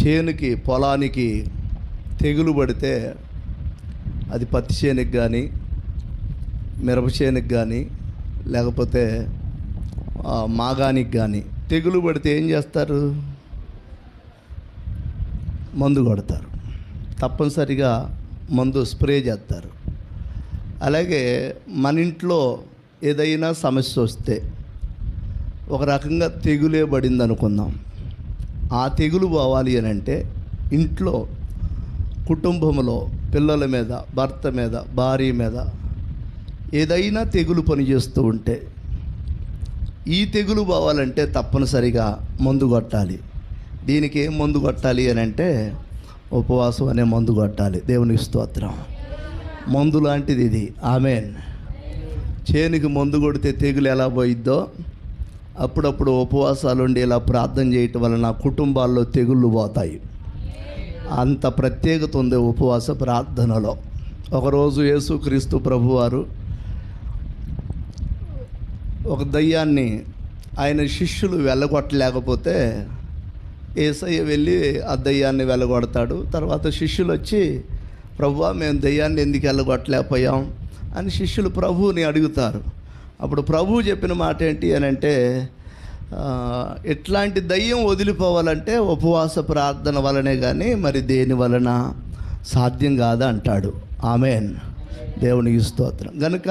చేనుకి పొలానికి తెగులు పడితే అది పత్తి చేనుకి కానీ మిరప చేనుకి కానీ లేకపోతే మాగానికి కానీ తెగులు పడితే ఏం చేస్తారు? మందు కొడతారు, తప్పనిసరిగా మందు స్ప్రే చేస్తారు. అలాగే మన ఇంట్లో ఏదైనా సమస్య వస్తే ఒక రకంగా తెగులే పడింది అనుకుందాం. ఆ తెగులు పోవాలి అని అంటే ఇంట్లో కుటుంబంలో పిల్లల మీద, భర్త మీద, భార్య మీద ఏదైనా తెగులు పనిచేస్తూ ఉంటే ఈ తెగులు పోవాలంటే తప్పనిసరిగా మందు కొట్టాలి. దీనికి ఏం మందు కొట్టాలి అని అంటే ఉపవాసం అనే మందు కొట్టాలి. దేవునికి స్తోత్రం. మందు లాంటిది ఇది. ఆమేన్. చేనుకి మందు కొడితే తెగులు ఎలా పోయిద్దో అప్పుడప్పుడు ఉపవాసాలు ఉండి ఇలా ప్రార్థన చేయటం వలన కుటుంబాల్లో తెగుళ్ళు పోతాయి. అంత ప్రత్యేకత ఉంది ఉపవాస ప్రార్థనలో. ఒకరోజు యేసుక్రీస్తు ప్రభువారు ఒక దయ్యాన్ని ఆయన శిష్యులు వెళ్ళగొట్టలేకపోతే యేసయ్య వెళ్ళి ఆ దయ్యాన్ని వెళ్ళగొడతాడు. తర్వాత శిష్యులు వచ్చి, ప్రభువా, మేము దయ్యాన్ని ఎందుకు వెళ్ళగొట్టలేకపోయాం అని శిష్యులు ప్రభువుని అడుగుతారు. అప్పుడు ప్రభువు చెప్పిన మాట ఏంటి అని అంటే, ఎట్లాంటి దయ్యం వదిలిపోవాలంటే ఉపవాస ప్రార్థన వలనే కానీ మరి దేని వలన సాధ్యం కాదా అంటాడు. ఆమేన్. దేవునికి స్తోత్రం. కనుక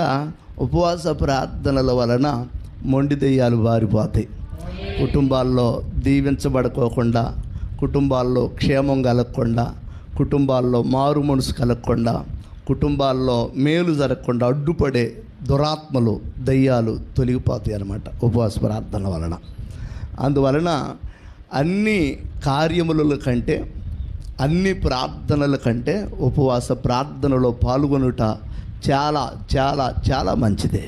ఉపవాస ప్రార్థనల వలన మొండి దెయ్యాలు బారిపోతాయి. కుటుంబాల్లో దీవించబడుకోకుండా, కుటుంబాల్లో క్షేమం కలగకుండా, కుటుంబాల్లో మారు మనసు కలగకుండా, కుటుంబాల్లో మేలు జరగకుండా అడ్డుపడే దురాత్మలు, దయ్యాలు తొలగిపోతాయి అన్నమాట ఉపవాస ప్రార్థన వలన. అందువలన అన్ని కార్యముల కంటే, అన్ని ప్రార్థనల కంటే ఉపవాస ప్రార్థనలో పాల్గొనుట చాలా చాలా చాలా మంచిదే.